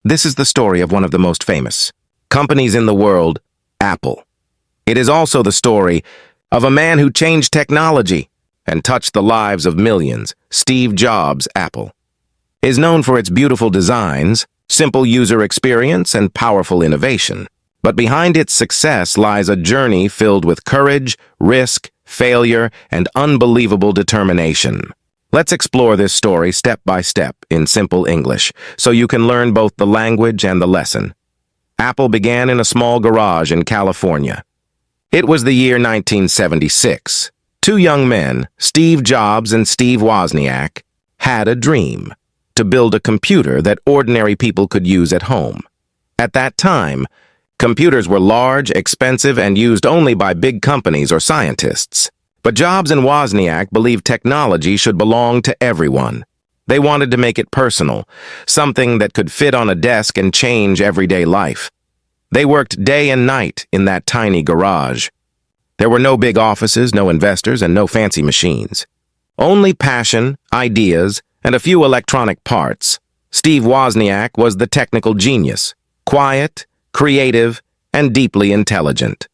This is the story of one of the most famous companies in the world, Apple. It is also the story of a man who changed technology and touched the lives of millions. Steve Jobs' Apple is known for its beautiful designs, simple user experience, and powerful innovation. But behind its success lies a journey filled with courage, risk, failure, and unbelievable determination. Let's explore this story step by step in simple English, so you can learn both the language and the lesson. Apple began in a small garage in California. It was the year 1976. Two young men, Steve Jobs and Steve Wozniak, had a dream: to build a computer that ordinary people could use at home. At that time, computers were large, expensive, and used only by big companies or scientists. But Jobs and Wozniak believed technology should belong to everyone. They wanted to make it personal, something that could fit on a desk and change everyday life. They worked day and night in that tiny garage. There were no big offices, no investors, and no fancy machines. Only passion, ideas, and a few electronic parts. Steve Wozniak was the technical genius, quiet, creative, and deeply intelligent.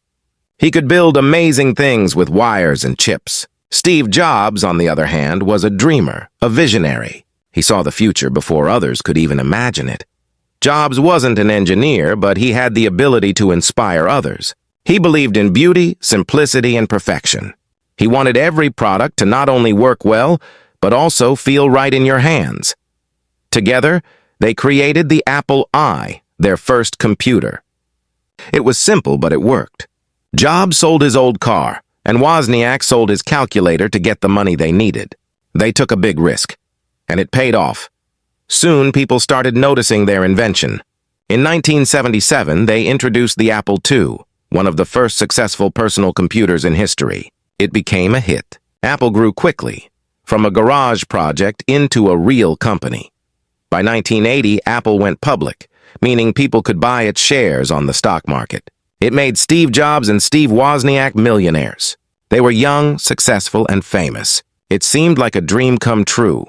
He could build amazing things with wires and chips. Steve Jobs, on the other hand, was a dreamer, a visionary. He saw the future before others could even imagine it. Jobs wasn't an engineer, but he had the ability to inspire others. He believed in beauty, simplicity, and perfection. He wanted every product to not only work well, but also feel right in your hands. Together, they created the Apple I, their first computer. It was simple, but it worked. Jobs sold his old car, and Wozniak sold his calculator to get the money they needed. They took a big risk, and it paid off. Soon, people started noticing their invention. In 1977, they introduced the Apple II, one of the first successful personal computers in history. It became a hit. Apple grew quickly, from a garage project into a real company. By 1980, Apple went public, meaning people could buy its shares on the stock market. It made Steve Jobs and Steve Wozniak millionaires. They were young, successful, and famous. It seemed like a dream come true.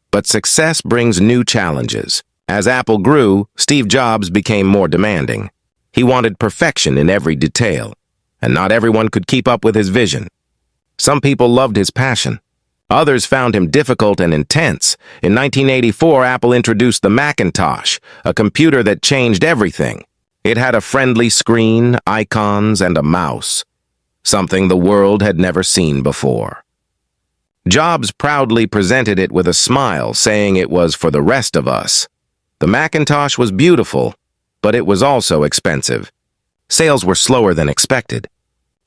But success brings new challenges. As Apple grew, Steve Jobs became more demanding. He wanted perfection in every detail, and not everyone could keep up with his vision. Some people loved his passion. Others found him difficult and intense. In 1984, Apple introduced the Macintosh, a computer that changed everything. It had a friendly screen, icons, and a mouse, something the world had never seen before. Jobs proudly presented it with a smile, saying it was for the rest of us. The Macintosh was beautiful, but it was also expensive. Sales were slower than expected.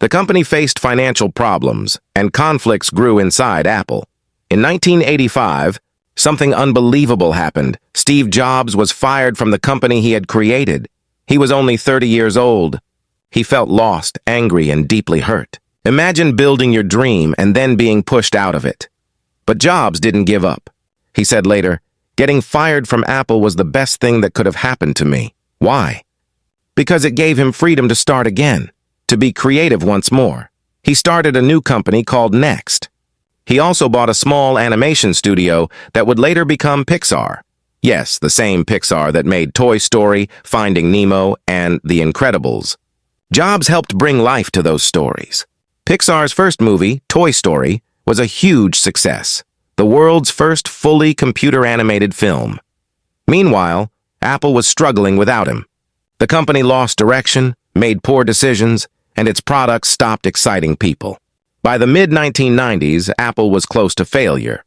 The company faced financial problems, and conflicts grew inside Apple. In 1985, something unbelievable happened. Steve Jobs was fired from the company he had created. He was only 30 years old. He felt lost, angry, and deeply hurt. Imagine building your dream and then being pushed out of it. But Jobs didn't give up. He said later, "Getting fired from Apple was the best thing that could have happened to me." Why? Because it gave him freedom to start again, to be creative once more. He started a new company called Next. He also bought a small animation studio that would later become Pixar. Yes, the same Pixar that made Toy Story, Finding Nemo, and The Incredibles. Jobs helped bring life to those stories. Pixar's first movie, Toy Story, was a huge success, the world's first fully computer-animated film. Meanwhile, Apple was struggling without him. The company lost direction, made poor decisions, and its products stopped exciting people. By the mid-1990s, Apple was close to failure.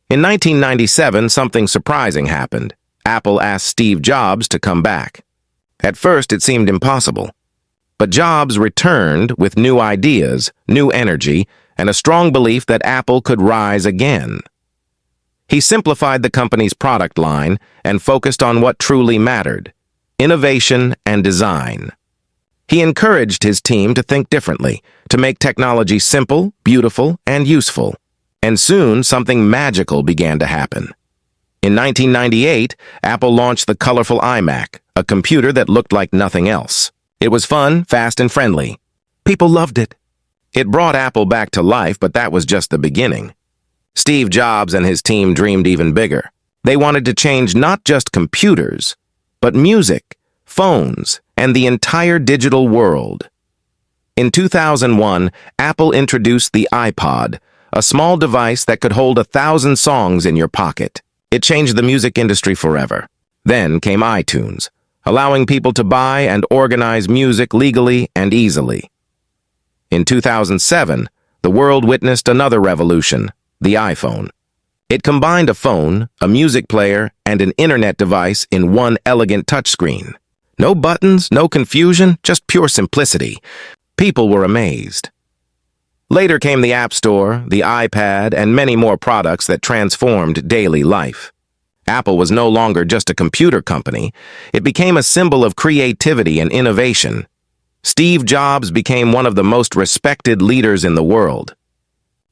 In 1997, something surprising happened. Apple asked Steve Jobs to come back. At first, it seemed impossible. But Jobs returned with new ideas, new energy, and a strong belief that Apple could rise again. He simplified the company's product line and focused on what truly mattered: innovation and design. He encouraged his team to think differently, to make technology simple, beautiful, and useful. And soon, something magical began to happen. In 1998, Apple launched the colorful iMac, a computer that looked like nothing else. It was fun, fast, and friendly. People loved it. It brought Apple back to life, but that was just the beginning. Steve Jobs and his team dreamed even bigger. They wanted to change not just computers, but music, phones, and the entire digital world. In 2001, Apple introduced the iPod, a small device that could hold 1,000 songs in your pocket. It changed the music industry forever. Then came iTunes, allowing people to buy and organize music legally and easily. In 2007, the world witnessed another revolution, the iPhone. It combined a phone, a music player, and an internet device in one elegant touchscreen. No buttons, no confusion, just pure simplicity. People were amazed. Later came the App Store, the iPad, and many more products that transformed daily life. Apple was no longer just a computer company. It became a symbol of creativity and innovation. Steve Jobs became one of the most respected leaders in the world.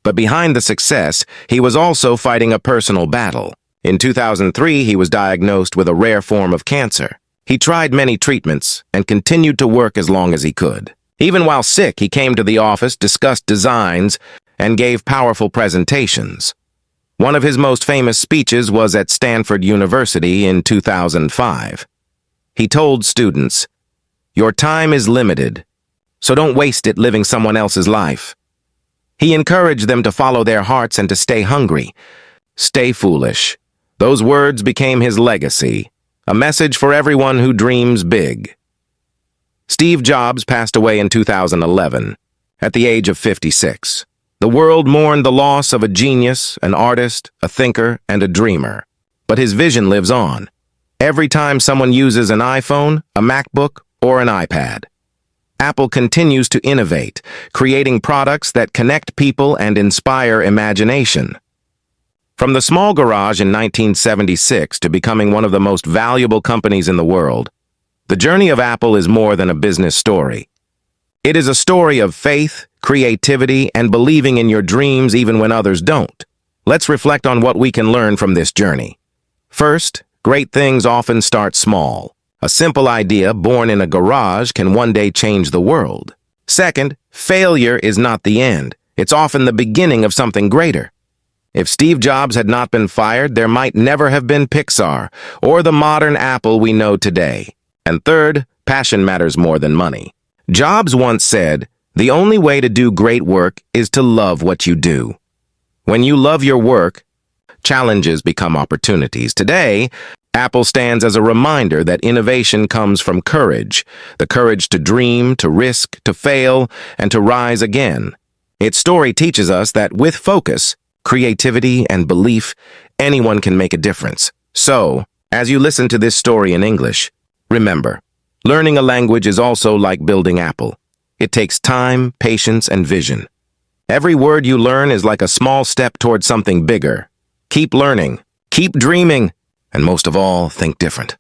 But behind the success, he was also fighting a personal battle. In 2003, he was diagnosed with a rare form of cancer. He tried many treatments and continued to work as long as he could. Even while sick, he came to the office, discussed designs, and gave powerful presentations. One of his most famous speeches was at Stanford University in 2005. He told students, "Your time is limited, so don't waste it living someone else's life." He encouraged them to follow their hearts and to stay hungry. Stay foolish. Those words became his legacy, a message for everyone who dreams big. Steve Jobs passed away in 2011, at the age of 56. The world mourned the loss of a genius, an artist, a thinker, and a dreamer. But his vision lives on. Every time someone uses an iPhone, a MacBook, or an iPad, Apple continues to innovate, creating products that connect people and inspire imagination. From the small garage in 1976 to becoming one of the most valuable companies in the world, the journey of Apple is more than a business story. It is a story of faith, creativity, and believing in your dreams even when others don't. Let's reflect on what we can learn from this journey. First, great things often start small. A simple idea born in a garage can one day change the world. Second, failure is not the end. It's often the beginning of something greater. If Steve Jobs had not been fired, there might never have been Pixar or the modern Apple we know today. And third, passion matters more than money. Jobs once said, "The only way to do great work is to love what you do." When you love your work, challenges become opportunities. Today, Apple stands as a reminder that innovation comes from courage, the courage to dream, to risk, to fail, and to rise again. Its story teaches us that with focus, creativity, and belief, anyone can make a difference. So, as you listen to this story in English, remember, learning a language is also like building Apple. It takes time, patience, and vision. Every word you learn is like a small step toward something bigger. Keep learning, keep dreaming, and most of all, think different.